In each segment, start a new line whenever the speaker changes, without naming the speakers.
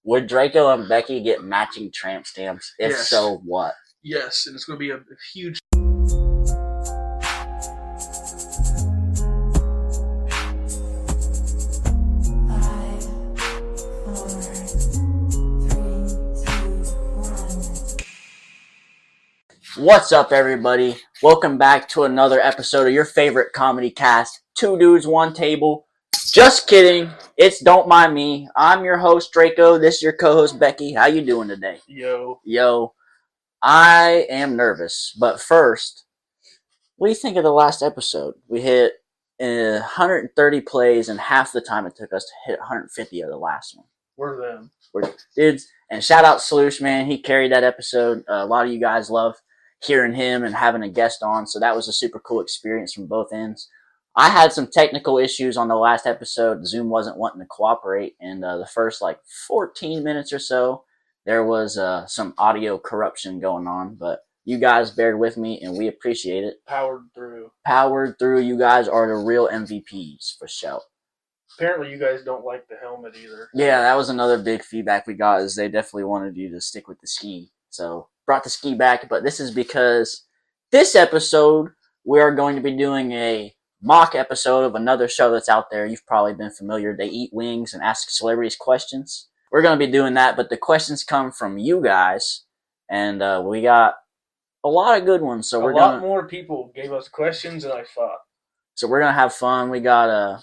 Would Draco and Becky get matching tramp stamps? If
Yes.
so, what?
Yes, and it's going to be a huge.
What's up, everybody? Welcome back to another episode of your favorite comedy cast, Two Dudes, One Table. Just kidding. It's Don't Mind Me. I'm your host, Draco. This is your co-host, Becky. How you doing today?
Yo.
I am nervous. But first, what do you think of the last episode? We hit 130 plays, and half the time it took us to hit 150 of the last one.
We're them.
We're dudes. And shout out Sloosh, man. He carried that episode. A lot of you guys love hearing him and having a guest on, so that was a super cool experience from both ends. I had some technical issues on the last episode. Zoom wasn't wanting to cooperate, and the first 14 minutes or so, there was some audio corruption going on, but you guys bared with me, and we appreciate it.
Powered through.
You guys are the real MVPs, for sure.
Apparently you guys don't like the helmet either.
Yeah, that was another big feedback we got, is they definitely wanted you to stick with the ski. So, brought the ski back, but this is because this episode, we are going to be doing a mock episode of another show that's out there. You've probably been familiar. They eat wings and ask celebrities questions. We're going to be doing that, but the questions come from you guys, and we got a lot of good ones. So
a lot more people gave us questions than I thought.
So we're going to have fun. We got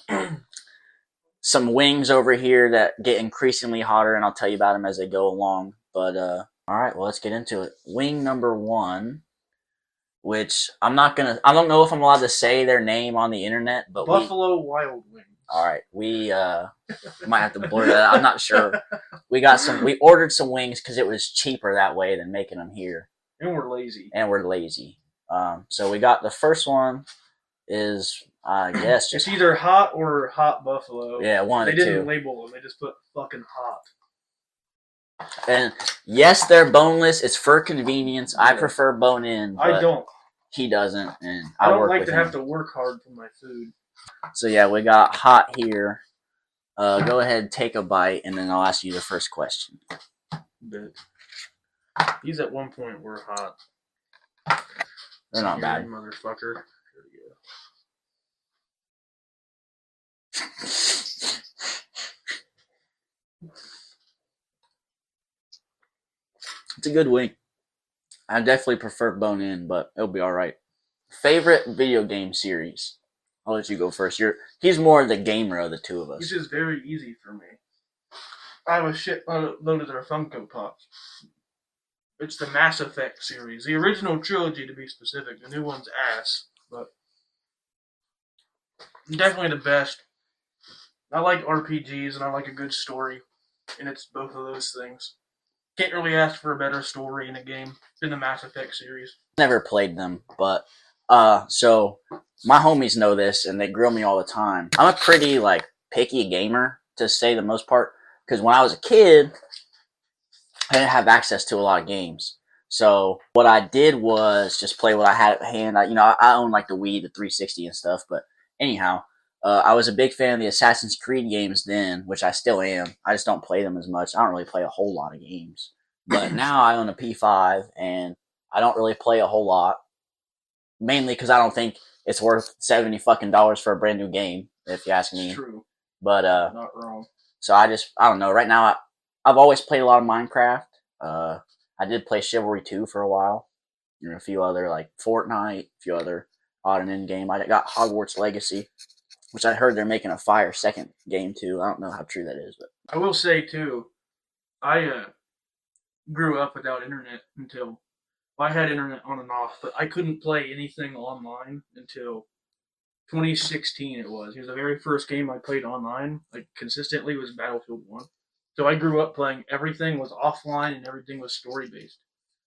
some wings over here that get increasingly hotter, and I'll tell you about them as they go along. But all right, well, let's get into it. Wing number one, which I don't know if I'm allowed to say their name on the internet, but
Buffalo Wild Wings.
All right, we might have to blur that out. I'm not sure. We ordered some wings because it was cheaper that way than making them here.
And we're lazy.
So we got the first one is, I guess,
it's either hot or hot buffalo.
Yeah, one of the two.
They didn't label them. They just put fucking hot.
And yes, they're boneless. It's for convenience. I prefer bone-in.
I don't.
He doesn't, and
I don't like to have to work hard for my food.
So yeah, we got hot here. Go ahead, take a bite, and then I'll ask you the first question.
But these at one point were hot.
They're not bad.
Motherfucker. Here we go.
It's a good wing. I definitely prefer bone-in, but it'll be all right. Favorite video game series? I'll let you go first. He's more the gamer of the two of us.
This is very easy for me. I have a shit load of their Funko Pops. It's the Mass Effect series. The original trilogy, to be specific. The new one's ass, but definitely the best. I like RPGs, and I like a good story, and it's both of those things. Can't really ask for a better story in a game than the Mass Effect series.
Never played them, but so my homies know this, and they grill me all the time. I'm a pretty picky gamer, to say the most part, because when I was a kid, I didn't have access to a lot of games. So what I did was just play what I had at hand. I own the Wii, the 360 and stuff, but anyhow, I was a big fan of the Assassin's Creed games then, which I still am. I just don't play them as much. I don't really play a whole lot of games. But now I own a P5, and I don't really play a whole lot. Mainly because I don't think it's worth $70 fucking for a brand new game, if you ask me.
It's true.
But
not wrong.
So I don't know. Right now, I've always played a lot of Minecraft. I did play Chivalry 2 for a while. A few other, Fortnite, a few other odd and end game. I got Hogwarts Legacy, which I heard they're making a fire second game too. I don't know how true that is, but
I will say too, I grew up without internet until I had internet on and off, but I couldn't play anything online until 2016. It was the very first game I played online consistently was Battlefield 1. So I grew up playing everything was offline and everything was story based.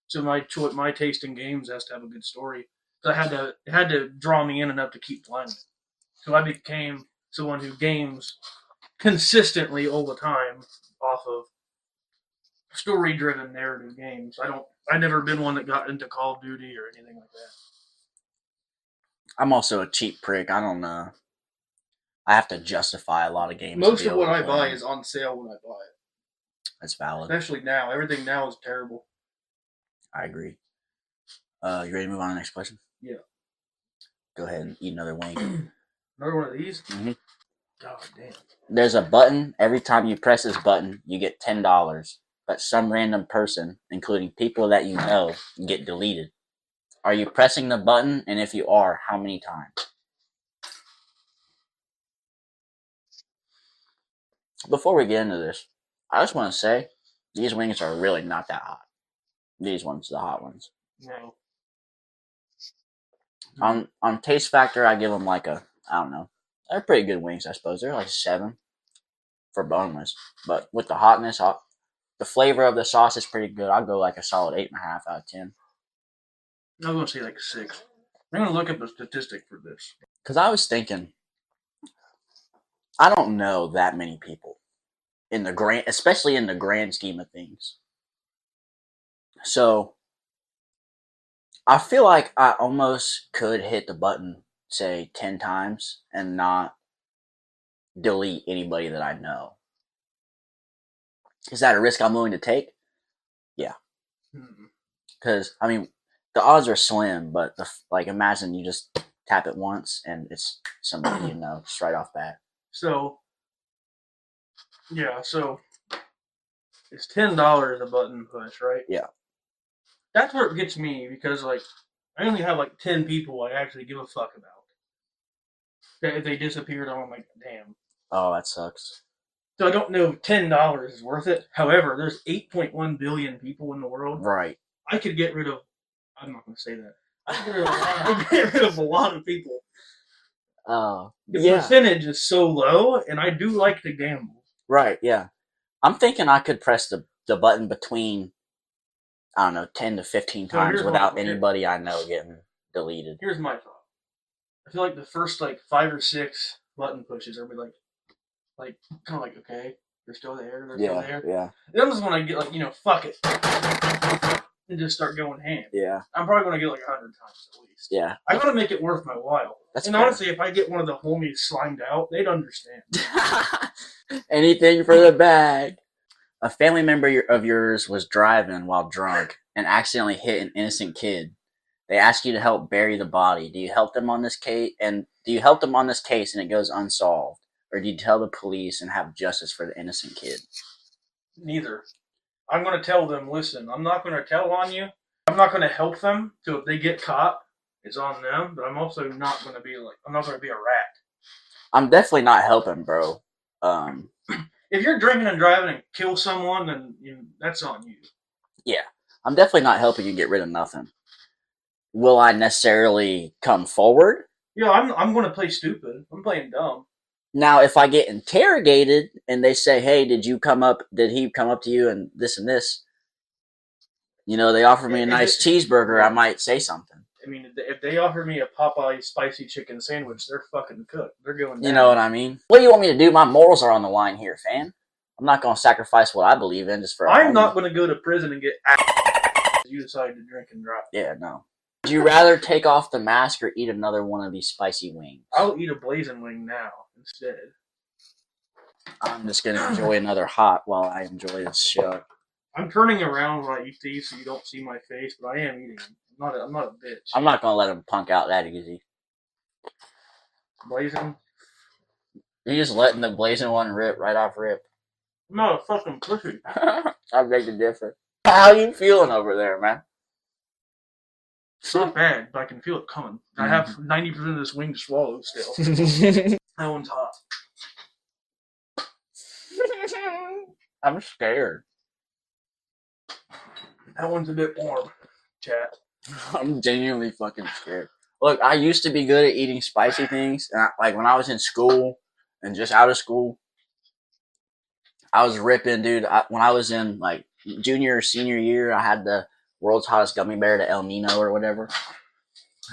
So my taste in games has to have a good story. So it had to draw me in enough to keep playing it. So I became someone who games consistently all the time off of story-driven narrative games. I've never been one that got into Call of Duty or anything like that.
I'm also a cheap prick. I don't know. I have to justify a lot of games.
Most of what I buy is on sale when I buy it.
That's valid.
Especially now. Everything now is terrible.
I agree. You ready to move on to the next question?
Yeah.
Go ahead and eat another wing.
Another one of these?
Mm-hmm.
God damn.
There's a button. Every time you press this button, you get $10. But some random person, including people that you know, get deleted. Are you pressing the button? And if you are, how many times? Before we get into this, I just want to say these wings are really not that hot. These ones, the hot ones.
No.
On taste factor, I give them like a, I don't know. They're pretty good wings, I suppose. They're like 7 for boneless. But with the hotness, the flavor of the sauce is pretty good. I'll go like a solid 8.5 out of 10.
I was going to say like 6. I'm going to look up the statistic for this.
Because I was thinking, I don't know that many people in the grand, especially in the grand scheme of things. So I feel like I almost could hit the button, say 10 times, and not delete anybody that I know. Is that a risk I'm willing to take? Yeah. Because, I mean, the odds are slim, but like imagine you just tap it once and it's somebody you know, just right off bat.
So, yeah, so it's $10 a button push, right?
Yeah.
That's where it gets me because, like, I only have like 10 people I actually give a fuck about. If they disappeared, I'm like, damn.
Oh, that sucks.
So I don't know if $10 is worth it. However, there's 8.1 billion people in the world.
Right.
I could get rid of. I'm not going to say that. I could get rid of a lot of people. The percentage is so low, and I do like to gamble.
Right, yeah. I'm thinking I could press the button between, I don't know, 10 to 15 times without anybody I know getting deleted.
Here's my thought. I feel like the first, like, 5 or 6 button pushes are like kind of like, okay, they're still there, still there.
Yeah.
Then is when I get, like, fuck it. And just start going ham.
Yeah.
I'm probably going to get like 100 times at least.
Yeah.
I got to make it worth my while.
That's
and
fair.
honestly, if I get one of the homies slimed out, they'd understand.
Anything for the bag. A family member of yours was driving while drunk and accidentally hit an innocent kid. They ask you to help bury the body. Do you help them on this case? And do you help them on this case and it goes unsolved, or do you tell the police and have justice for the innocent kid? Neither.
I'm going to tell them, listen, I'm not going to tell on you. I'm not going to help them. So if they get caught, it's on them. But I'm also not going to be like, I'm not going to be a rat.
I'm definitely not helping, bro.
If you're drinking and driving and kill someone, then that's on you.
Yeah. I'm definitely not helping you get rid of nothing. Will I necessarily come forward?
Yeah, I'm going to play stupid. I'm playing dumb.
Now, if I get interrogated and they say, hey, did he come up to you and this, they offer me a nice cheeseburger, I might say something.
I mean, if they offer me a Popeye spicy chicken sandwich, they're fucking cooked. They're going down.
You know what I mean? What do you want me to do? My morals are on the line here, fam. I'm not going to sacrifice what I believe in just for
I'm not going to go to prison and get if you decide to drink and drive.
Yeah, no. Would you rather take off the mask or eat another one of these spicy wings?
I'll eat a blazing wing now instead.
I'm just going to enjoy another hot while I enjoy this show.
I'm turning around when I eat these so you don't see my face, but I am eating them. I'm not a bitch.
I'm not going to let him punk out that easy.
Blazing?
You're just letting the blazing one rip right off rip.
I'm not a fucking pussy.
I beg to differ. How you feeling over there, man?
It's not bad, but I can feel it coming. I have 90% of this wing to swallow still. That one's hot.
I'm scared.
That one's a bit warm, chat.
I'm genuinely fucking scared. Look, I used to be good at eating spicy things. And like when I was in school and just out of school, I was ripping, dude. When I was in like junior or senior year, I had the world's hottest gummy bear to El Nino or whatever.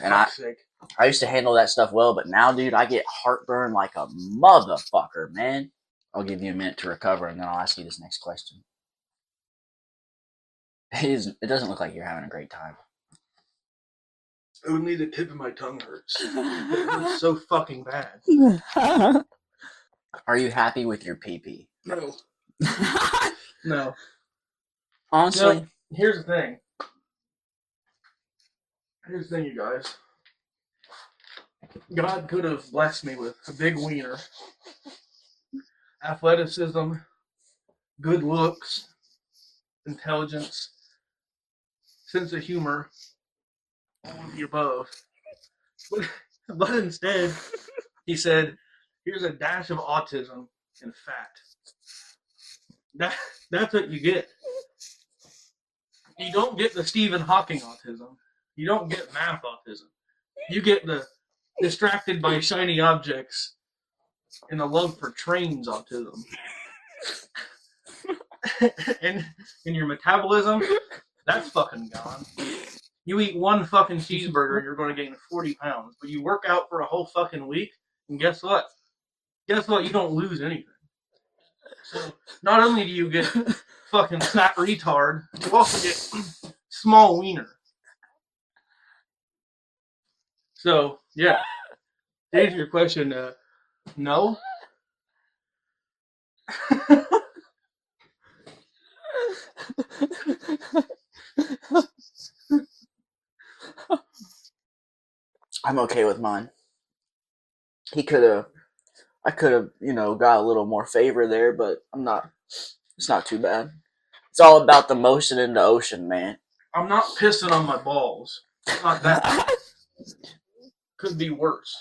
And I used to handle that stuff well, but now, dude, I get heartburn like a motherfucker, man. I'll give you a minute to recover, and then I'll ask you this next question. It doesn't look like you're having a great time.
Only the tip of my tongue hurts. It hurts so fucking bad.
Are you happy with your pee-pee?
No. No.
Honestly,
No, here's the thing. Here's the thing, you guys. God could have blessed me with a big wiener, athleticism, good looks, intelligence, sense of humor, all of the above. But instead, he said, here's a dash of autism and fat. That's what you get. You don't get the Stephen Hawking autism. You don't get math autism. You get the distracted by shiny objects and a love for trains autism. and your metabolism, that's fucking gone. You eat one fucking cheeseburger and you're going to gain 40 pounds. But you work out for a whole fucking week, and guess what? Guess what? You don't lose anything. So not only do you get fucking fat retard, you also get small wiener. So, yeah. To answer your question, no.
I'm okay with mine. I could have, got a little more favor there, but I'm not. It's not too bad. It's all about the motion in the ocean, man.
I'm not pissing on my balls. It's not that. Could be worse.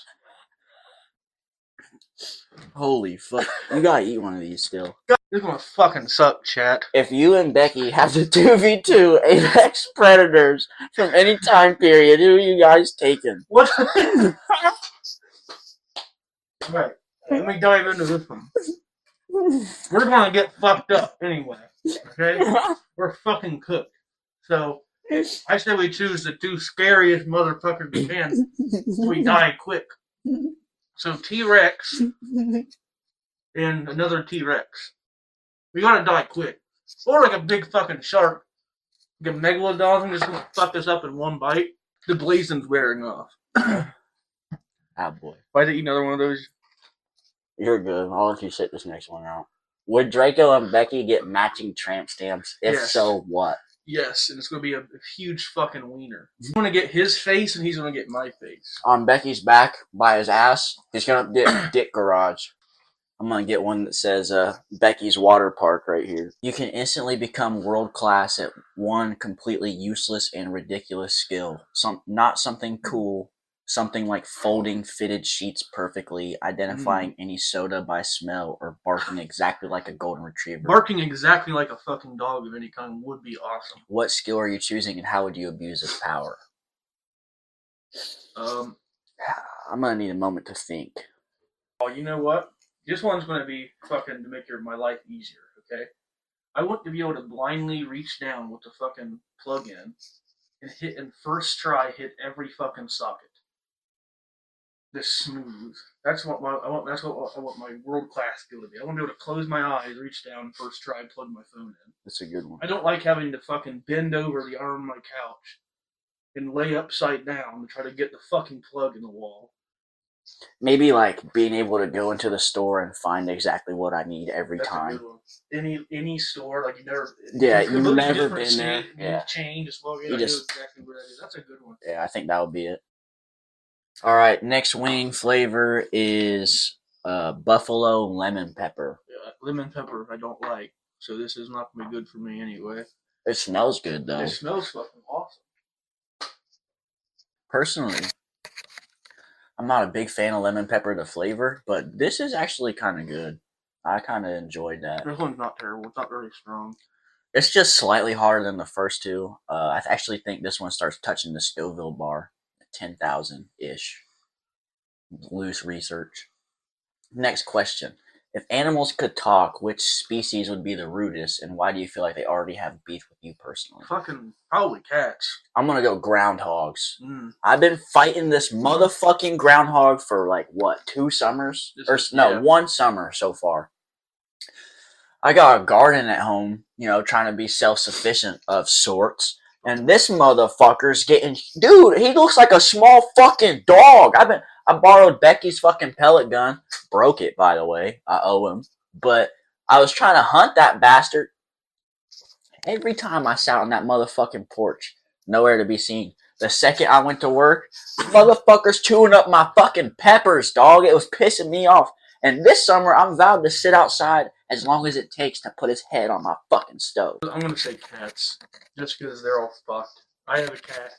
Holy fuck. You gotta eat one of these still.
This is gonna fucking suck, chat.
If you and Becky have to 2v2 Apex Predators from any time period, who are you guys taking?
What? Right. Let me dive into this one. We're gonna get fucked up anyway. Okay? We're fucking cooked. So, I say we choose the two scariest motherfuckers we can so we die quick. So, T-Rex and another T-Rex. We gotta die quick. Or like a big fucking shark. Like a megalodon just gonna fuck us up in one bite. The blazon's wearing off.
Ah, boy.
If I had to eat another one of those.
You're good. I'll let you sit this next one out. Would Draco and Becky get matching tramp stamps? If
Yes.
so, what?
Yes, and it's gonna be a huge fucking wiener. I'm gonna get his face and he's gonna get my face.
On Becky's back, by his ass, he's gonna get Dick Garage. I'm gonna get one that says Becky's Water Park right here. You can instantly become world class at one completely useless and ridiculous skill. Not something cool. Something like folding fitted sheets perfectly, identifying any soda by smell, or barking exactly like a golden retriever.
Barking exactly like a fucking dog of any kind would be awesome.
What skill are you choosing, and how would you abuse this power? I'm gonna need a moment to think.
Oh, you know what? This one's gonna be fucking to make my life easier, okay? I want to be able to blindly reach down with the fucking plug-in and first try hit every fucking socket. This smooth. That's what I want my world class skill to be. I want to be able to close my eyes, reach down, first try, plug my phone in.
That's a good one.
I don't like having to fucking bend over the arm of my couch and lay upside down to try to get the fucking plug in the wall.
Maybe like being able to go into the store and find exactly what I need every
That's
time.
A good one. Any store, like you never.
Yeah, you've never been there. Yeah.
Chain, just log in.
You
I
just
know exactly where that is. That's a good one.
Yeah, I think that would be it. All right, next wing flavor is buffalo lemon pepper.
Yeah, lemon pepper I don't like, so this is not gonna be good for me anyway.
It smells good though.
It smells fucking awesome.
Personally, I'm not a big fan of lemon pepper, the flavor, but this is actually kind of good. I kind of enjoyed that.
This one's not terrible. It's not very strong.
It's just slightly harder than the first two. I actually think this one starts touching the Scoville bar at 10,000-ish. Loose research. Next question. If animals could talk, which species would be the rudest, and why do you feel like they already have beef with you personally?
Fucking probably cats.
I'm gonna go groundhogs. I've been fighting this motherfucking groundhog for like what, 2 summers? One summer so far. I got a garden at home, trying to be self-sufficient of sorts. And this motherfucker's getting, dude, he looks like a small fucking dog. I borrowed Becky's fucking pellet gun. Broke it, by the way. I owe him. But I was trying to hunt that bastard. Every time I sat on that motherfucking porch, nowhere to be seen. The second I went to work, motherfuckers chewing up my fucking peppers, dog. It was pissing me off. And this summer, I'm vowed to sit outside as long as it takes to put his head on my fucking stove.
I'm gonna say cats, just because they're all fucked. I have a cat.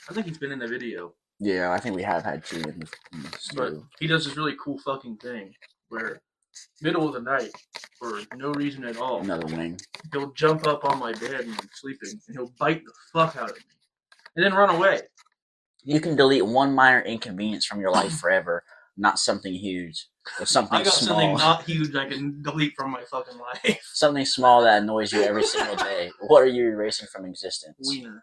I think he's been in the video.
Yeah, I think we have had two in the
But
stew.
he does this really cool fucking thing where, middle of the night, for no reason at all,
Another wing.
he'll jump up on my bed when I'm sleeping and he'll bite the fuck out of me and then run away.
You can delete one minor inconvenience from your life forever, not something huge. Or something
I got
small.
something not huge I can delete from my fucking life.
Something small that annoys you every single day. What are you erasing from existence?
Wiener.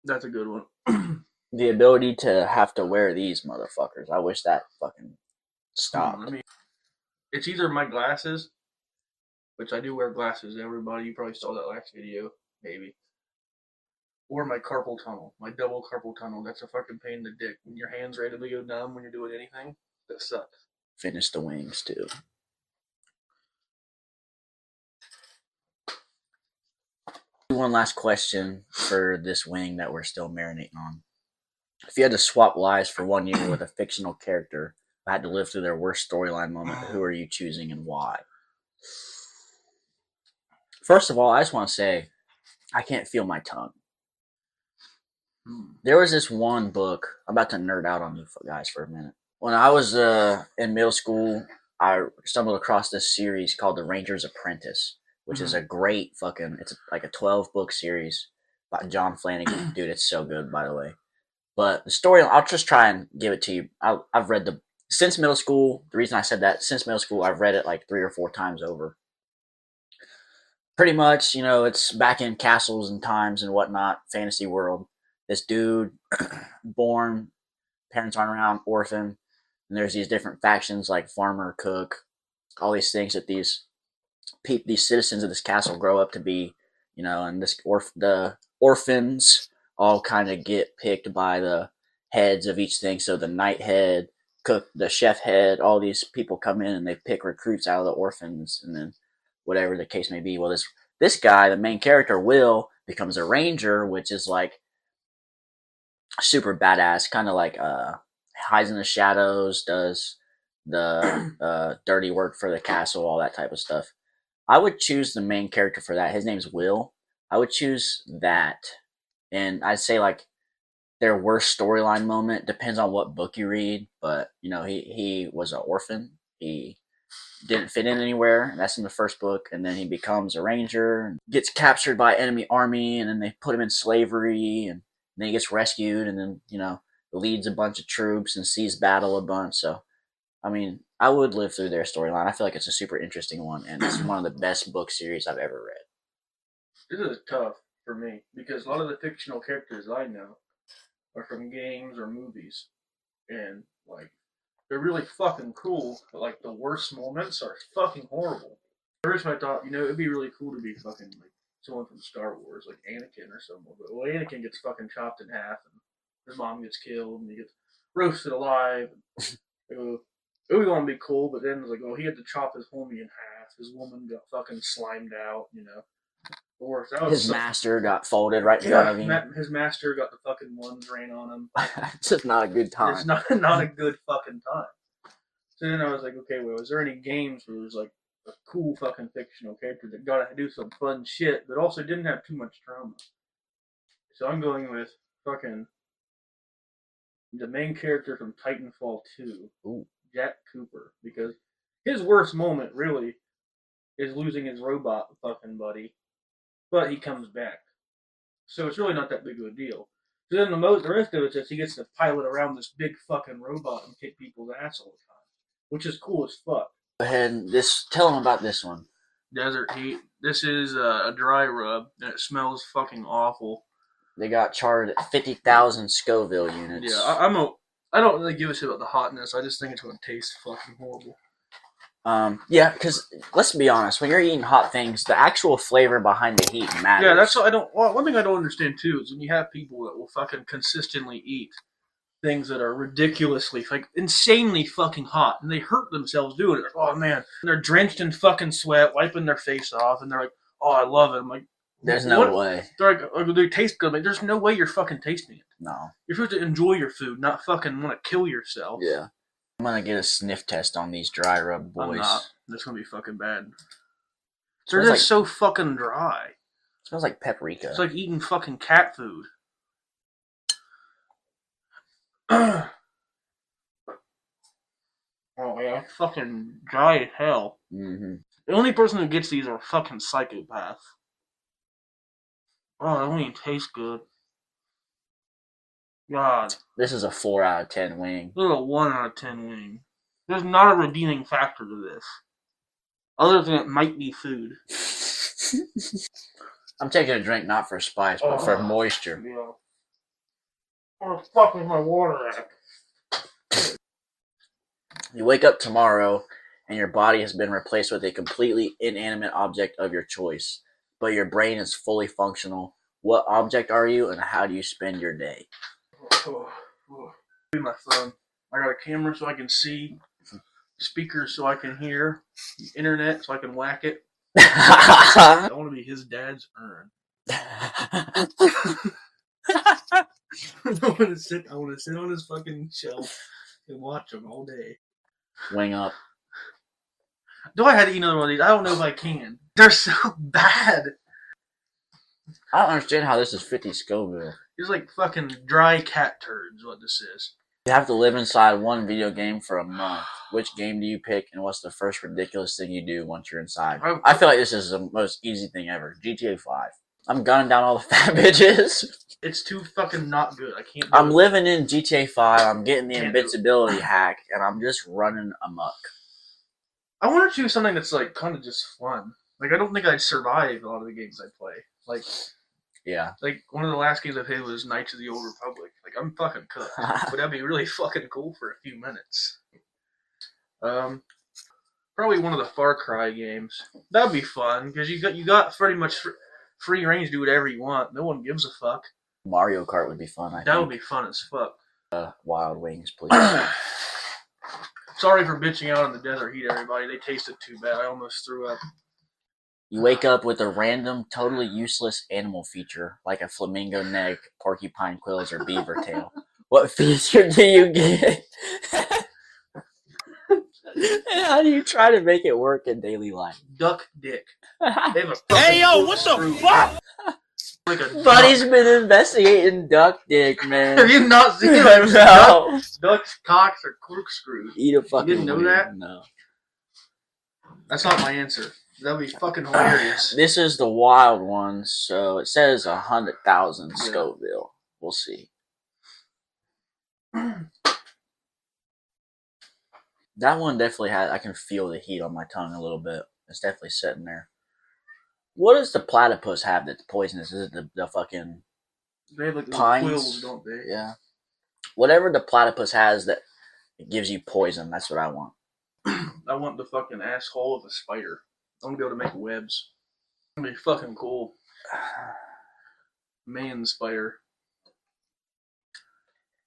That's a good one.
The ability to have to wear these motherfuckers. I wish that fucking stopped.
I mean, it's either my glasses, which I do wear glasses, everybody. You probably saw that last video, maybe. Or my carpal tunnel, my double carpal tunnel. That's a fucking pain in the dick. When your hand's ready to go numb when you're doing anything, that sucks.
Finish the wings too. One last question for this wing that we're still marinating on. If you had to swap lives for 1 year with a fictional character who had to live through their worst storyline moment, who are you choosing and why? First of all, I just want to say, I can't feel my tongue. There was this one book. I'm about to nerd out on you guys for a minute. When I was in middle school, I stumbled across this series called The Ranger's Apprentice, which is a great fucking, it's like a 12-book series by John Flanagan. Dude, it's so good, by the way. But the story, I'll just try and give it to you. I've read since middle school, the reason I said that, since middle school, I've read it like 3 or 4 times over. Pretty much, you know, it's back in castles and times and whatnot, fantasy world. This dude, born, parents aren't around, orphan, and there's these different factions like farmer, cook, all these things that these citizens of this castle grow up to be, you know, and the orphans all kind of get picked by the heads of each thing. So the knight head, cook, the chef head, all these people come in and they pick recruits out of the orphans, and then whatever the case may be. Well, this guy, the main character, Will, becomes a ranger, which is like super badass, kind of like hides in the shadows, does the dirty work for the castle, all that type of stuff. I would choose the main character for that. His name's Will. I would choose that. And I'd say like their worst storyline moment depends on what book you read, but you know, he was an orphan. He didn't fit in anywhere, and that's in the first book, and then he becomes a ranger and gets captured by enemy army, and then they put him in slavery, and then he gets rescued, and then, you know, leads a bunch of troops and sees battle a bunch. So I mean, I would live through their storyline. I feel like it's a super interesting one, and it's one of the best book series I've ever read.
This is tough for me because a lot of the fictional characters I know are from games or movies, and like they're really fucking cool, but like the worst moments are fucking horrible. First, I thought, you know, it'd be really cool to be fucking like someone from Star Wars, like Anakin or someone. But well, Anakin gets fucking chopped in half, and his mom gets killed, and he gets roasted alive. It was gonna be cool, but then it was like, oh, he had to chop his homie in half. His woman got fucking slimed out, you know. The worst.
His master got folded right in front of him.
His master got the fucking one drain on him.
It's just not a good time.
It's not a good fucking time. So then I was like, okay, well, is there any games where there's like a cool fucking fictional character that got to do some fun shit, but also didn't have too much drama? So I'm going with fucking the main character from Titanfall 2.
Ooh.
Jack Cooper, because his worst moment really is losing his robot fucking buddy, but he comes back, so it's really not that big of a deal. So then the rest of it is he gets to pilot around this big fucking robot and kick people's ass all the time, which is cool as fuck.
Go ahead and tell them about this one.
Desert Heat. This is a dry rub, and it smells fucking awful.
They got charted at 50,000 Scoville units.
Yeah, I don't really give a shit about the hotness. I just think it's going to taste fucking horrible.
Yeah, because let's be honest, when you're eating hot things, the actual flavor behind the heat matters.
Yeah, that's what I don't. Well, one thing I don't understand too is when you have people that will fucking consistently eat things that are ridiculously, like, insanely fucking hot, and they hurt themselves doing it. Oh man, and they're drenched in fucking sweat, wiping their face off, and they're like, "Oh, I love it." I'm like,
There's no way.
They're like, "Oh, they taste good." I'm like, there's no way you're fucking tasting it.
No.
You're supposed to enjoy your food, not fucking want to kill yourself.
Yeah. I'm gonna get a sniff test on these dry rub boys.
I'm not. That's gonna be fucking bad. They're just so fucking dry.
It smells like paprika.
It's like eating fucking cat food. Oh yeah, fucking dry as hell.
Mm-hmm.
The only person who gets these are fucking psychopaths. Oh, they don't even taste good. God.
This is a 4 out of 10 wing.
This is a 1 out of 10 wing. There's not a redeeming factor to this. Other than it might be food.
I'm taking a drink not for spice, but for moisture.
Yeah. Where the fuck is my water at?
You wake up tomorrow and your body has been replaced with a completely inanimate object of your choice, but your brain is fully functional. What object are you and how do you spend your day?
Be my phone. I got a camera so I can see, speakers so I can hear, internet so I can whack it. I want to be his dad's urn. I want to sit on his fucking shelf and watch him all day.
Wing up.
Do I have to eat another one of these? I don't know if I can. They're so bad.
I don't understand how this is 50 Scoville.
It's like fucking dry cat turds, what this is.
You have to live inside one video game for a month. Which game do you pick, and what's the first ridiculous thing you do once you're inside? I feel like this is the most easy thing ever. GTA 5. I'm gunning down all the fat bitches.
It's too fucking not good. I can't do
I'm
it.
living in GTA 5. I'm getting the invincibility hack, and I'm just running amok.
I want to choose something that's like kind of just fun. Like I don't think I'd survive a lot of the games I play. Like,
yeah.
Like one of the last games I played was Knights of the Old Republic. Like I'm fucking cooked, but that'd be really fucking cool for a few minutes. Probably one of the Far Cry games. That'd be fun because you got pretty much free range to do whatever you want. No one gives a fuck.
Mario Kart would be fun. I think
That would be fun as fuck.
Wild Wings, please.
Sorry for bitching out in the desert heat, everybody. They tasted too bad. I almost threw up.
You wake up with a random, totally useless animal feature, like a flamingo neck, porcupine quills, or beaver tail. What feature do you get? And how do you try to make it work in daily life?
Duck dick. They have a
Hey yo, what the fuck?
Like a
Buddy's
duck.
been investigating duck dick, man.
Have you not seen it?
No.
Ducks' cocks are corkscrews.
Eat a fucking.
You didn't know
wing.
that?
No.
That's not my answer. That would be fucking hilarious.
This is the wild one, so it says 100,000
Yeah.
Scoville. We'll see. That one definitely had. I can feel the heat on my tongue a little bit. It's definitely sitting there. What does the platypus have that's poisonous? Is it the fucking
They have like little
pines?
quills, don't they?
Yeah. Whatever the platypus has that it gives you poison. That's what I want.
I want the fucking asshole of a spider. I want to be able to make webs. That'd be fucking cool. Man spider.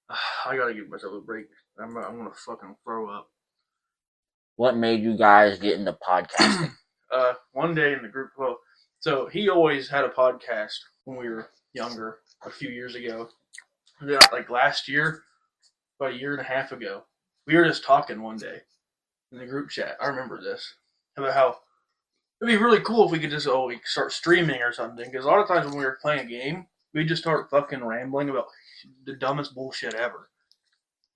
I gotta give myself a break. I'm gonna fucking throw up.
What made you guys get into podcasting?
One day in the group, well, so he always had a podcast when we were younger, a few years ago. Yeah, like last year, about a year and a half ago, we were just talking one day in the group chat. I remember this about how it'd be really cool if we could just start streaming or something. Because a lot of times when we were playing a game, we just start fucking rambling about the dumbest bullshit ever.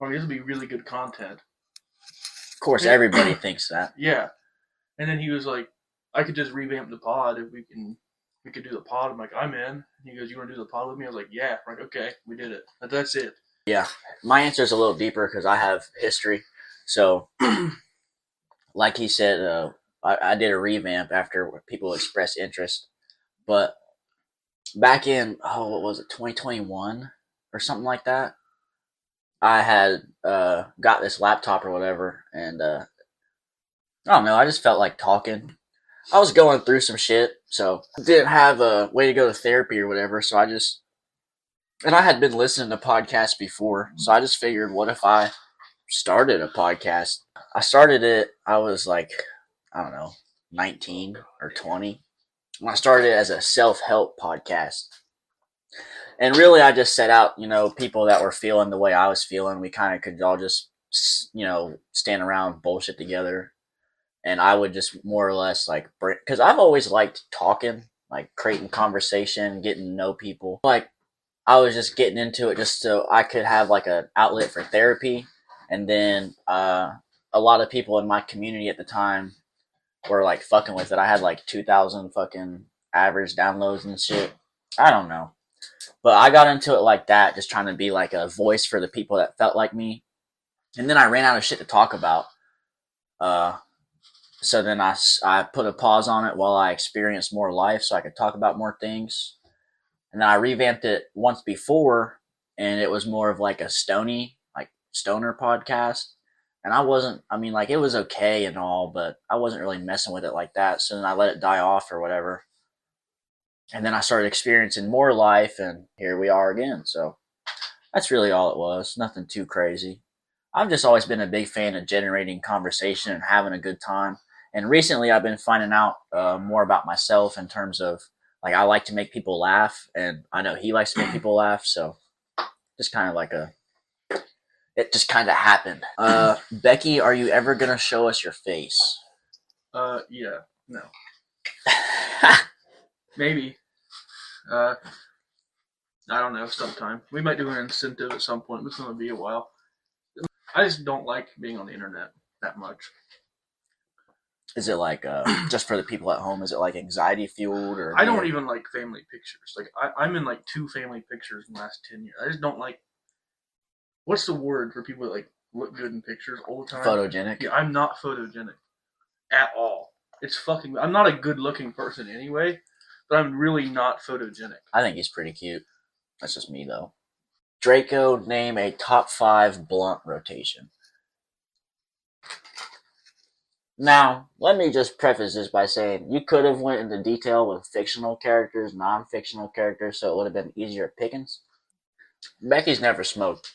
I mean, this would be really good content.
Of course, everybody thinks that.
Yeah. And then he was like, I could just revamp the pod if we could do the pod. I'm like, I'm in. And he goes, you want to do the pod with me? I was like, yeah. I'm like, okay, we did it. That's it.
Yeah. My answer is a little deeper because I have history. So, like he said, I did a revamp after people expressed interest. But back in, what was it, 2021 or something like that, I had got this laptop or whatever, and I don't know, I just felt like talking. I was going through some shit, so I didn't have a way to go to therapy or whatever, so I just And I had been listening to podcasts before, so I just figured, what if I started a podcast? I started it, I was like, I don't know, 19 or 20. I started it as a self-help podcast. And really, I just set out, people that were feeling the way I was feeling. We kind of could all just, stand around bullshit together. And I would just more or less like, because I've always liked talking, like creating conversation, getting to know people. Like, I was just getting into it just so I could have like an outlet for therapy. And then a lot of people in my community at the time were like fucking with it. I had like 2,000 fucking average downloads and shit. I don't know. But I got into it like that, just trying to be like a voice for the people that felt like me. And then I ran out of shit to talk about. So then I put a pause on it while I experienced more life so I could talk about more things. And then I revamped it once before, and it was more of like a stoner podcast. And it was okay and all, but I wasn't really messing with it like that. So then I let it die off or whatever. And then I started experiencing more life, and here we are again. So that's really all it was. Nothing too crazy. I've just always been a big fan of generating conversation and having a good time. And recently, I've been finding out more about myself in terms of like I like to make people laugh, and I know he likes to make people laugh. So just kind of like it just kind of happened. Becky, are you ever gonna show us your face?
Yeah, no, maybe. I don't know. Sometime we might do an incentive at some point. It's gonna be a while. I just don't like being on the internet that much.
Is it like just for the people at home? Is it like anxiety fueled or?
I don't even like family pictures. Like I'm in like 2 family pictures in the last 10 years. I just don't like. What's the word for people that like look good in pictures all the time?
Photogenic.
Yeah, I'm not photogenic at all. It's fucking. I'm not a good looking person anyway, but I'm really not photogenic.
I think he's pretty cute. That's just me though. Draco, name a top 5 blunt rotation. Now, let me just preface this by saying you could have went into detail with fictional characters, non-fictional characters, so it would have been easier pickings. Becky's never smoked,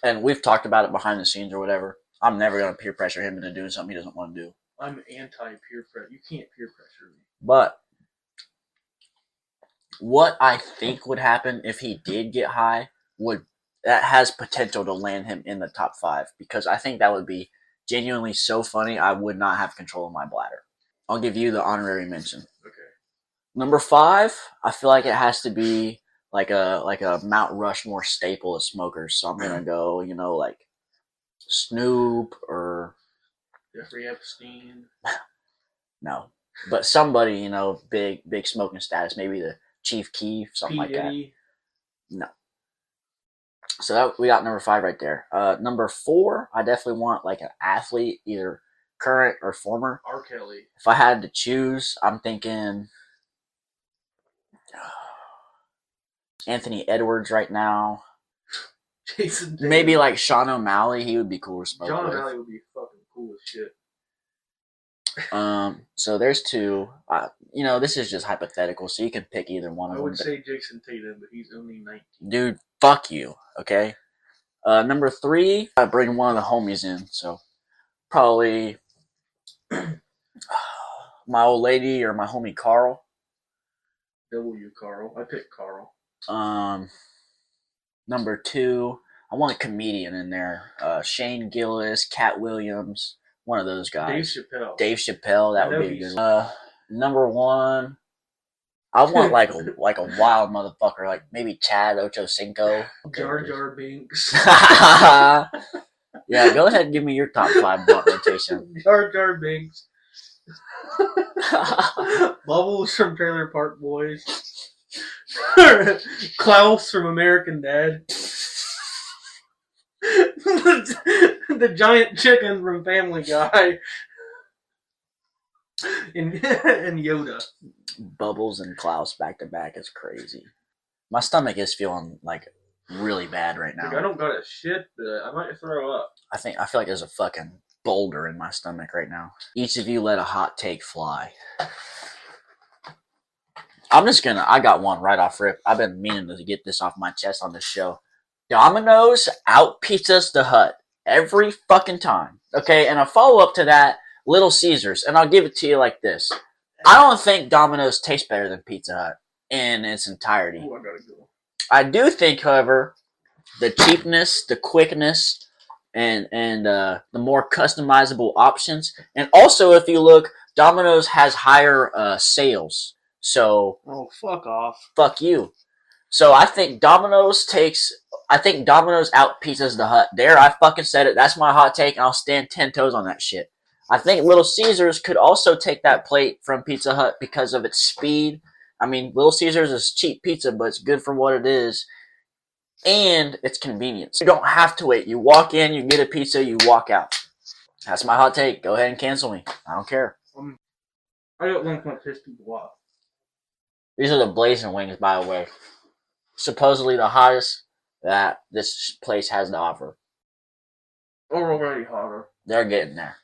and we've talked about it behind the scenes or whatever. I'm never gonna peer pressure him into doing something he doesn't want to do.
I'm anti peer pressure. You can't peer pressure me.
But what I think would happen if he did get high that has potential to land him in the top 5 because I think that would be genuinely so funny. I would not have control of my bladder. I'll give you the honorary mention.
Okay.
Number 5, I feel like it has to be like a Mount Rushmore staple of smokers. So I'm gonna go, like Snoop or
Jeffrey Epstein.
No, but somebody, big smoking status. Maybe the Chief Keef, something like that. No. So we got number 5 right there. Number 4, I definitely want like an athlete, either current or former.
R. Kelly.
If I had to choose, I'm thinking Anthony Edwards right now.
Jason Davis.
Maybe like Sean O'Malley. He would be cool to smoke
Sean
with.
O'Malley would be fucking cool as shit.
So there's 2. This is just hypothetical, so you can pick either one of them.
I would say Jason Tatum, but he's only 19.
Dude, fuck you, okay? Number 3, I bring one of the homies in, so probably my old lady or my homie Carl.
W. Carl. I picked Carl.
Number 2, I want a comedian in there. Shane Gillis, Cat Williams, one of those guys. Dave Chappelle, that would be a good. Number 1, I want like a wild motherfucker, like maybe Chad Ochocinco.
Jar Jar Binks.
Yeah, go ahead and give me your top 5 blunt rotation.
Jar Jar Binks. Bubbles from Trailer Park Boys. Klaus from American Dad. The giant chicken from Family Guy. And Yoda.
Bubbles and Klaus back to back is crazy. My stomach is feeling like really bad right now.
Like, I don't got a shit, but I might throw up.
I feel like there's a fucking boulder in my stomach right now. Each of you let a hot take fly. I got one right off rip. I've been meaning to get this off my chest on this show. Domino's out pizzas the Hut every fucking time. Okay, and a follow up to that, Little Caesars, and I'll give it to you like this. I don't think Domino's tastes better than Pizza Hut in its entirety.
Ooh, I gotta go.
I do think, however, the cheapness, the quickness, and the more customizable options, and also if you look, Domino's has higher sales. So
Oh, fuck off.
fuck you. So I think Domino's out pizzas the Hut. There, I fucking said it. That's my hot take, and I'll stand 10 toes on that shit. I think Little Caesars could also take that plate from Pizza Hut because of its speed. I mean, Little Caesars is cheap pizza, but it's good for what it is. And it's convenience. You don't have to wait. You walk in, you get a pizza, you walk out. That's my hot take. Go ahead and cancel me. I don't care.
I don't want to piss people off.
These are the blazing wings, by the way. Supposedly the hottest that this place has to offer.
Or already hotter.
They're getting there.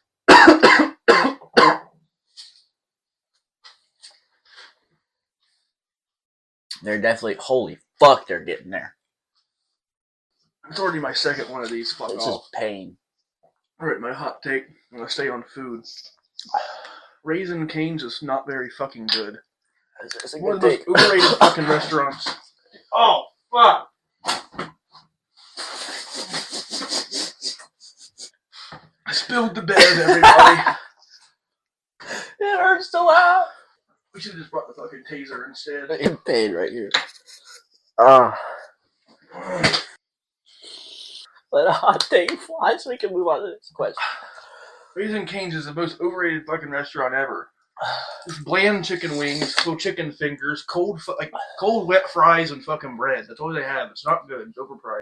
They're definitely, holy fuck, they're getting there.
It's already my second one of these. Fuck
This
off.
is pain.
Alright, my hot take. I'm gonna stay on food. Raising Cane's is not very fucking good.
It's a
One
good
of the most overrated fucking restaurants. Oh, fuck! I spilled the bed, everybody.
It hurts so loud.
We should have just brought the fucking taser instead.
In pain right here. Let a hot take fly so we can move on to this question.
Raising Cane's is the most overrated fucking restaurant ever. Just bland chicken wings, little chicken fingers, cold wet fries, and fucking bread. That's all they have. It's not good. It's overpriced.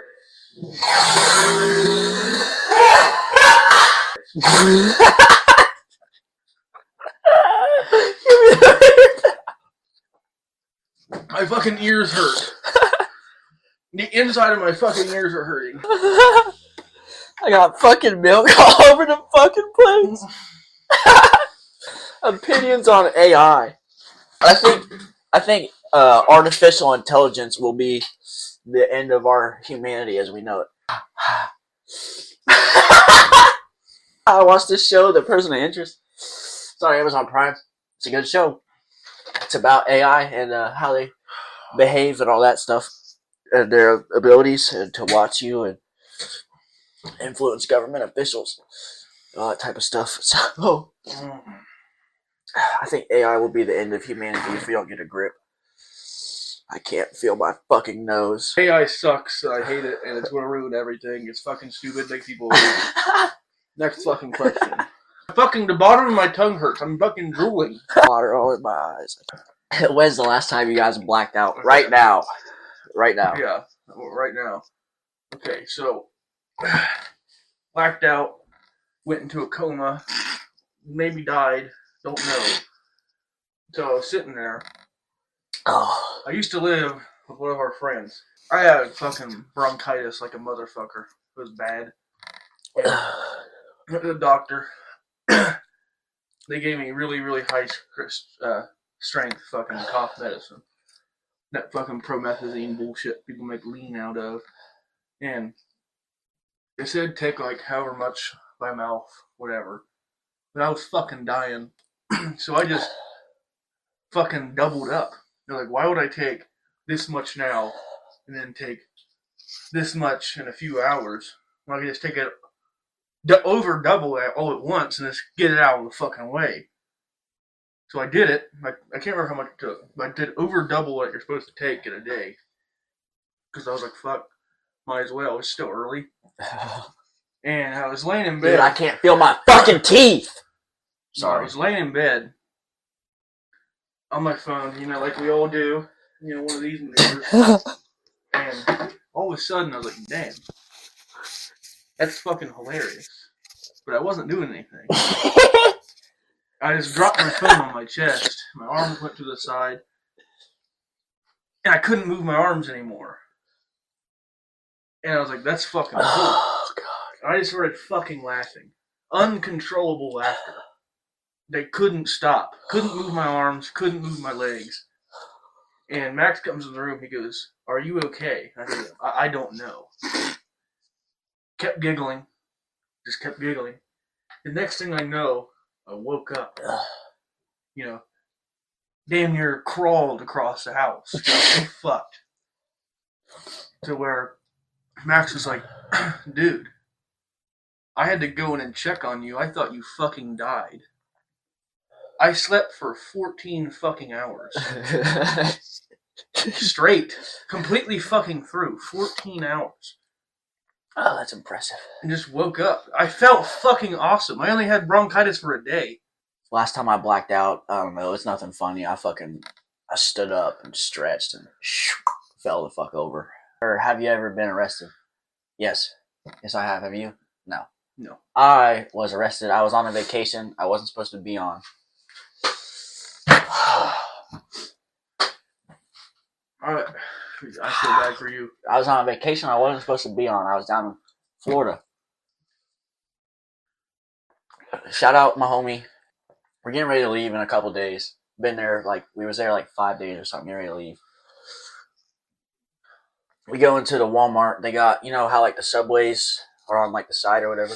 My fucking ears hurt. The inside of my fucking ears are hurting.
I got fucking milk all over the fucking place. Opinions on AI. I think artificial intelligence will be the end of our humanity as we know it. I watched this show, The Person of Interest. It's on Amazon Prime. It's a good show. It's about AI and how they behave and all that stuff, and their abilities and to watch you and influence government officials, all that type of stuff. So I think AI will be the end of humanity if we don't get a grip. I can't feel my fucking nose.
AI sucks. I hate it, and it's going to ruin everything. It's fucking stupid. Make people leave. Next fucking question. The bottom of my tongue hurts. I'm fucking drooling.
Water all in my eyes. When's the last time you guys blacked out? Right now. Right now.
Yeah, right now. Okay, so blacked out, went into a coma, maybe died, don't know. So I was sitting there.
Oh.
I used to live with one of our friends. I had fucking bronchitis like a motherfucker. It was bad. Went to the doctor. They gave me really, really high strength fucking cough medicine. That fucking promethazine bullshit people make lean out of. And they said take like however much by mouth, whatever. But I was fucking dying. So I just fucking doubled up. They're like, why would I take this much now and then take this much in a few hours? Well, I could just take it over double it all at once and just get it out of the fucking way. So I did it. I can't remember how much it took, but I did over double what you're supposed to take in a day. Because I was like, fuck, might as well. It's still early. And I was laying in bed.
Dude, I can't feel my fucking teeth.
Sorry. I was laying in bed on my phone, like we all do. One of these maneuvers. And all of a sudden, I was like, damn. That's fucking hilarious. But I wasn't doing anything. I just dropped my phone on my chest. My arms went to the side. And I couldn't move my arms anymore. And I was like, that's fucking cool.
Oh, God.
And I just started fucking laughing. Uncontrollable laughter. They couldn't stop. Couldn't move my arms. Couldn't move my legs. And Max comes in the room. He goes, "Are you okay?" I said, I don't know. Kept giggling. Just kept giggling. The next thing I know, I woke up. You know, damn near crawled across the house. Got so fucked. To where Max was like, "Dude, I had to go in and check on you. I thought you fucking died." I slept for 14 fucking hours. Straight. Completely fucking through. 14 hours.
Oh, that's impressive.
And just woke up. I felt fucking awesome. I only had bronchitis for a day.
Last time I blacked out, I don't know, it's nothing funny. I stood up and stretched and fell the fuck over. Or have you ever been arrested? Yes. Yes, I have. Have you? No.
No.
I was arrested. I was on a vacation I wasn't supposed to be on.
I feel bad for you.
I was on a vacation I wasn't supposed to be on. I was down in Florida. Shout out my homie. We're getting ready to leave in a couple days. Been there we was there 5 days or something, getting ready to leave. We go into the Walmart. They got, you know how the subways are on the side or whatever.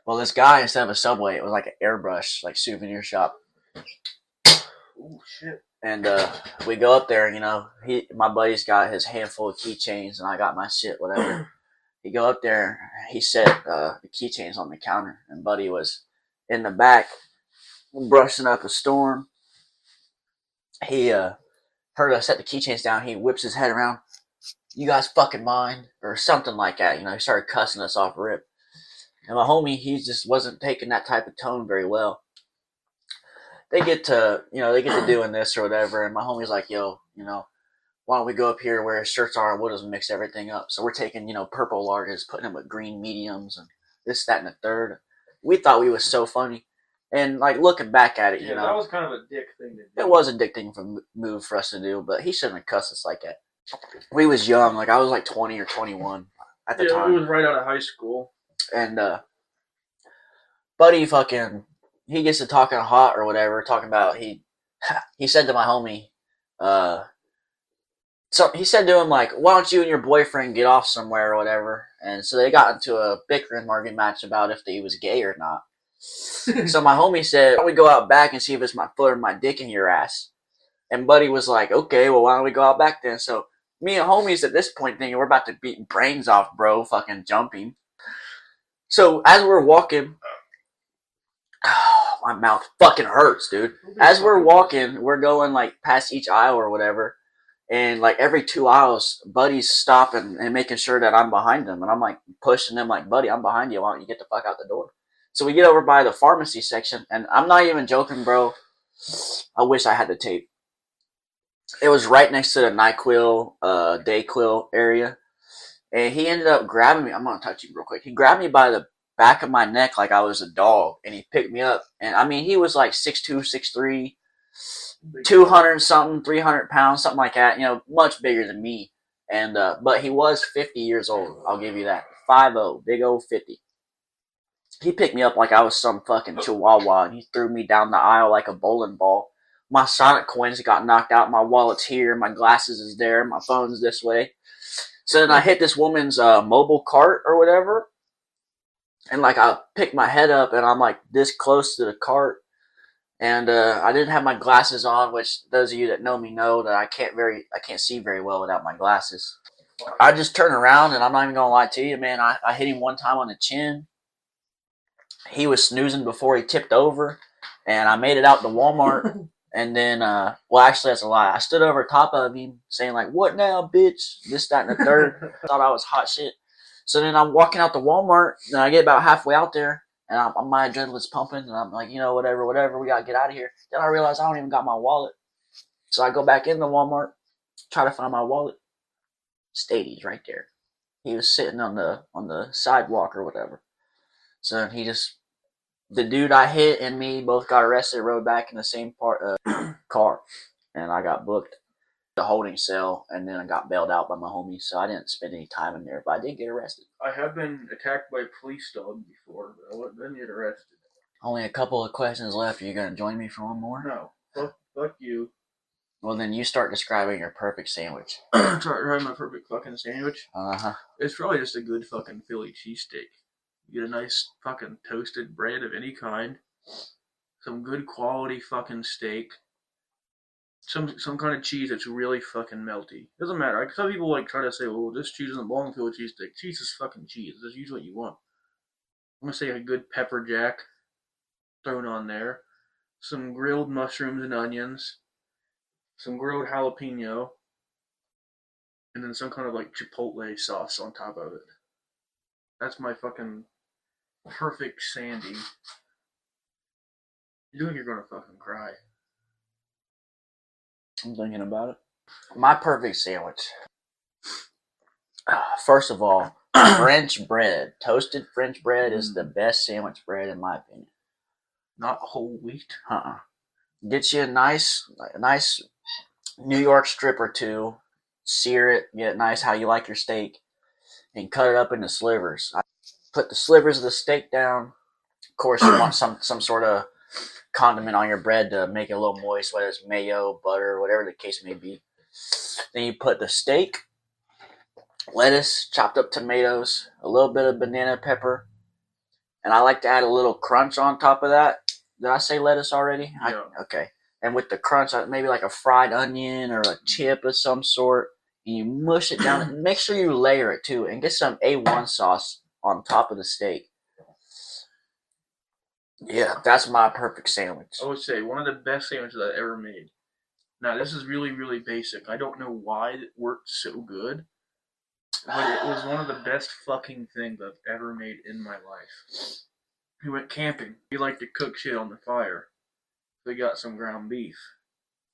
Well, this guy, instead of a Subway, it was an airbrush, souvenir shop.
Oh shit.
And we go up there, my buddy's got his handful of keychains, and I got my shit, whatever. He go up there, he set the keychains on the counter, and Buddy was in the back, brushing up a storm. He heard us set the keychains down. He whips his head around. "You guys fucking mind?" Or something like that. He started cussing us off rip. And my homie, he just wasn't taking that type of tone very well. They get to doing this or whatever, and my homie's like, "Yo, why don't we go up here where his shirts are and we'll just mix everything up." So we're taking, purple larges, putting them with green mediums, and this, that, and the third. We thought we was so funny. And, looking back at it,
that was kind of a dick thing to do.
It was a dick thing move for us to do, but he shouldn't have cussed us like that. We was young. I was 20 or 21 at the time.
It was right out of high school.
And, Buddy he gets to talking hot or whatever, talking about, he said to my homie, so he said to him, "Why don't you and your boyfriend get off somewhere or whatever?" And so they got into a bickering argument match about if he was gay or not. So my homie said, "Why don't we go out back and see if it's my foot or my dick in your ass?" And Buddy was like, "Okay, well, why don't we go out back then?" So me and homies at this point thinking we're about to beat brains off, bro, fucking jumping. So as we're walking, my mouth fucking hurts, dude. As we're walking, we're going past each aisle or whatever. And every 2 aisles, Buddy's stopping and making sure that I'm behind him. And I'm pushing him "Buddy, I'm behind you. Why don't you get the fuck out the door?" So we get over by the pharmacy section, and I'm not even joking, bro. I wish I had the tape. It was right next to the NyQuil, Dayquil area. And he ended up grabbing me. I'm going to touch you real quick. He grabbed me by the back of my neck like I was a dog. And he picked me up. And I mean, he was 6'2", 6'3", 200 something, 300 pounds, something like that. Much bigger than me. And but he was 50 years old. I'll give you that. 5'0", big old 50. He picked me up like I was some fucking chihuahua, and he threw me down the aisle like a bowling ball. My Sonic coins got knocked out. My wallet's here. My glasses is there. My phone's this way. So then I hit this woman's mobile cart or whatever, and I picked my head up, and I'm this close to the cart. And I didn't have my glasses on, which those of you that know me know that I can't see very well without my glasses. I just turned around, and I'm not even gonna lie to you, man. I hit him one time on the chin. He was snoozing before he tipped over, and I made it out to Walmart. And then, well, actually, that's a lie. I stood over top of him saying "What now, bitch?" This, that, and the third. Thought I was hot shit. So then I'm walking out to Walmart, and I get about halfway out there, and my adrenaline's pumping, and I'm whatever, we gotta get out of here. Then I realize I don't even got my wallet. So I go back into Walmart, try to find my wallet. Stady's right there. He was sitting on the sidewalk or whatever. So the dude I hit and me both got arrested, rode back in the same car, and I got booked the holding cell, and then I got bailed out by my homies, so I didn't spend any time in there, but I did get arrested.
I have been attacked by a police dog before, but I didn't get arrested.
Only a couple of questions left. Are you going to join me for one more?
No. Fuck you.
Well, then you start describing your perfect sandwich.
Try my perfect fucking sandwich.
Uh-huh.
It's probably just a good fucking Philly cheesesteak. You get a nice fucking toasted bread of any kind, some good quality fucking steak, some kind of cheese that's really fucking melty. Doesn't matter. Like some people like try to say, "Well, this cheese doesn't belong to Philly cheesesteak." Cheese is fucking cheese. That's usually what you want. I'm gonna say a good pepper jack thrown on there, some grilled mushrooms and onions, some grilled jalapeno, and then some kind of like chipotle sauce on top of it. That's my fucking perfect sandy. You look like you're gonna fucking cry.
I'm thinking about it. My perfect sandwich. First of all, French bread. Toasted French bread is the best sandwich bread in my opinion.
Not whole wheat.
Get you a nice New York strip or two. Sear it, get it nice how you like your steak, and cut it up into slivers. I put the slivers of the steak down. Of course, you want some sort of condiment on your bread to make it a little moist, whether it's mayo, butter, whatever the case may be. Then you put the steak, lettuce, chopped up tomatoes, a little bit of banana pepper, and I like to add a little crunch on top of that. Did I say lettuce already?
Yeah.
Okay. And with the crunch, maybe like a fried onion or a chip of some sort, and you mush it down. And make sure you layer it too, and get some A1 sauce on top of the steak. Yeah, that's my perfect sandwich.
I would say one of the best sandwiches I ever made. Now, this is really, really basic. I don't know why it worked so good, but it was one of the best fucking things I've ever made in my life. We went camping. We like to cook shit on the fire. We got some ground beef,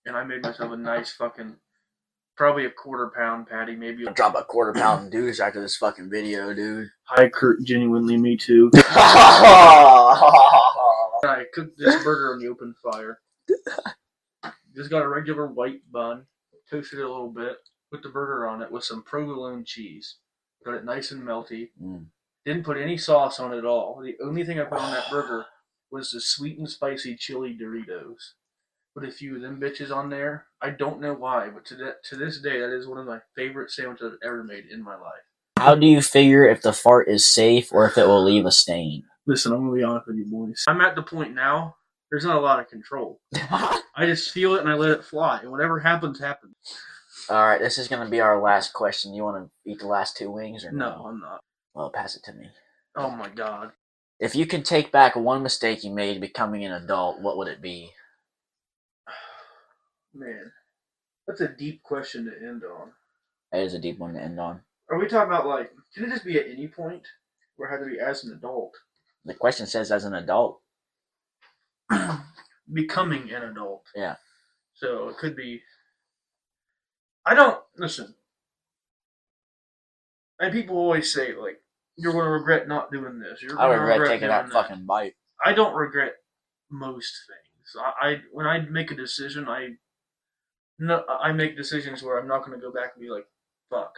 and I made myself a nice fucking, probably a quarter-pound patty, maybe.
I'll drop a quarter-pound douche after this fucking video, dude.
Hi, Kurt. Genuinely, me too. I cooked this burger on the open fire. Just got a regular white bun, toasted it a little bit, put the burger on it with some provolone cheese. Got it nice and melty. Didn't put any sauce on it at all. The only thing I put on that burger was the sweet and spicy chili Doritos. Put a few of them bitches on there. I don't know why, but to this day, that is one of my favorite sandwiches I've ever made in my life.
How do you figure if the fart is safe or if it will leave a stain?
Listen, I'm going to be honest with you boys. I'm at the point now, there's not a lot of control. I just feel it and I let it fly. And whatever happens, happens.
Alright, this is going to be our last question. You want to eat the last two wings or no?
No, I'm not.
Well, pass it to me.
Oh my god.
If you could take back one mistake you made becoming an adult, what would it be?
Man, that's a deep question to end on.
That is a deep one to end on.
Are we talking about, like, can it just be at any point? Or have to be as an adult?
The question says as an adult.
Becoming an adult.
Yeah.
So it could be. I don't. Listen. And people always say, like, you're going to regret not doing this.
I regret taking that fucking bite.
I don't regret most things. When I make a decision, I make decisions where I'm not going to go back and be like, fuck.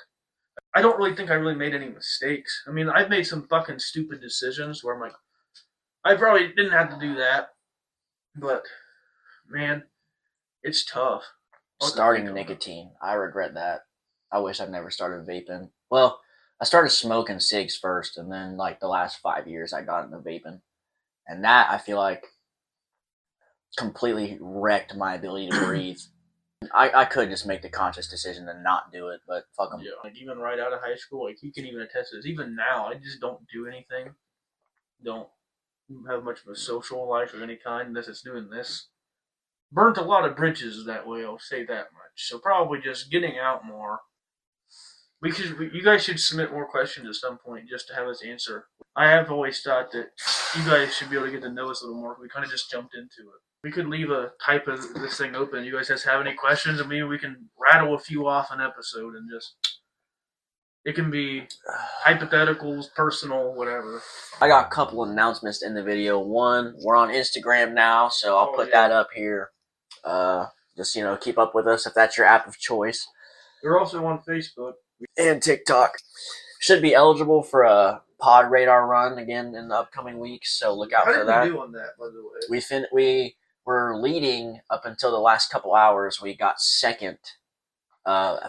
I don't really think I really made any mistakes. I mean, I've made some fucking stupid decisions where I'm like, I probably didn't have to do that. But, man, it's tough.
Starting nicotine. I regret that. I wish I'd never started vaping. Well, I started smoking cigs first, and then, like, the last 5 years I got into vaping. And that, I feel like, completely wrecked my ability to breathe. I could just make the conscious decision to not do it, but fuck them.
Yeah, like even right out of high school, like you can even attest to this. Even now, I just don't do anything. Don't have much of a social life of any kind unless it's doing this. Burnt a lot of bridges that way, I'll say that much. So probably just getting out more. You guys should submit more questions at some point just to have us answer. I have always thought that you guys should be able to get to know us a little more. We kind of just jumped into it. We could leave a type of this thing open. You guys just have any questions, and maybe we can rattle a few off an episode and just. It can be hypotheticals, personal, whatever.
I got a couple of announcements in the video. One, we're on Instagram now, so I'll put that up here. Just, keep up with us if that's your app of choice.
We're also on Facebook.
And TikTok. Should be eligible for a pod radar run again in the upcoming weeks, so look out for that.
How did we do on that, by the way?
we're leading up until the last couple hours. We got second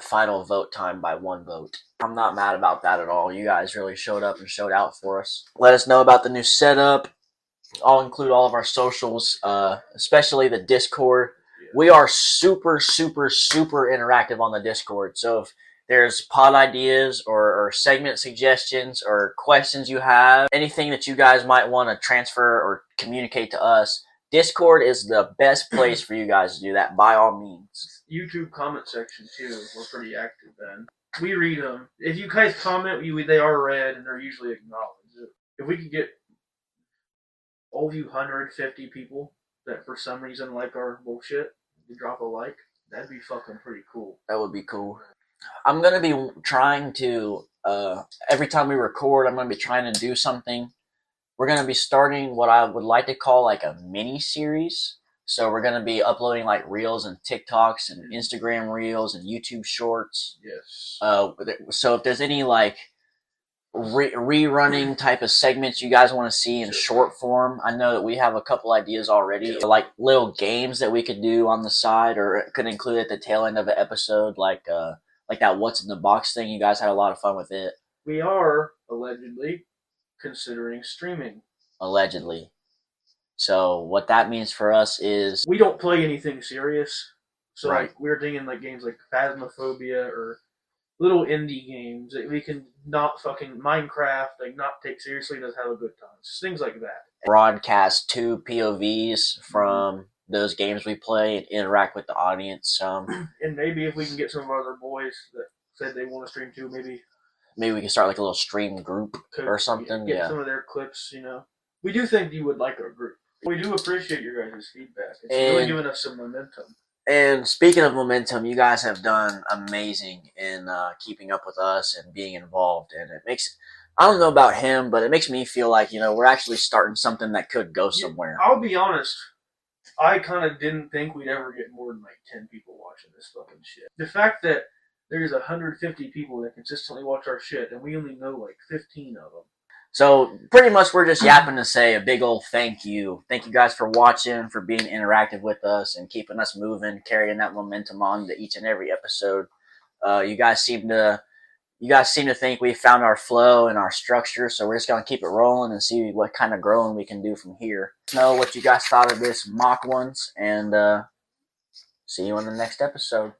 final vote time by 1 vote. I'm not mad about that at all. You guys really showed up and showed out for us. Let us know about the new setup. I'll include all of our socials, especially the Discord. We are super, super, super interactive on the Discord. So if there's pod ideas or segment suggestions or questions you have, anything that you guys might want to transfer or communicate to us, Discord is the best place for you guys to do that, by all means.
YouTube comment section too. We're pretty active then. We read them. If you guys comment, they are read and they're usually acknowledged. If we could get all of you 150 people that for some reason like our bullshit, you drop a like, that'd be fucking pretty cool.
That would be cool. I'm going to be trying to, every time we record, I'm going to be trying to do something. We're going to be starting what I would like to call like a mini series. So we're going to be uploading like reels and TikToks and Instagram reels and YouTube shorts.
Yes.
So if there's any like rerunning type of segments you guys want to see in short form, I know that we have a couple ideas already, like little games that we could do on the side, or it could include at the tail end of an episode, like that What's in the Box thing. You guys had a lot of fun with it.
We are allegedly considering streaming.
Allegedly. So what that means for us is
we don't play anything serious. So
right.
Like we're thinking like games like Phasmophobia or little indie games that we can not fucking Minecraft, like not take seriously, just have a good time. Things like that.
Broadcast 2 POVs from those games we play and interact with the audience.
And maybe if we can get some of our other boys that said they want to stream too, maybe
we can start like a little stream group or something.
Get some of their clips, We do think you would like our group. We do appreciate your guys' feedback. It's really giving us some momentum.
And speaking of momentum, you guys have done amazing in keeping up with us and being involved. And it makes, I don't know about him, but it makes me feel like, we're actually starting something that could go somewhere.
I'll be honest. I kind of didn't think we'd ever get more than like 10 people watching this fucking shit. The fact that there's 150 people that consistently watch our shit and we only know like 15 of them.
So pretty much we're just yapping to say a big old thank you. Thank you guys for watching, for being interactive with us and keeping us moving, carrying that momentum on to each and every episode. You guys seem to think we found our flow and our structure, so we're just going to keep it rolling and see what kind of growing we can do from here. Know what you guys thought of this mock ones, and see you in the next episode.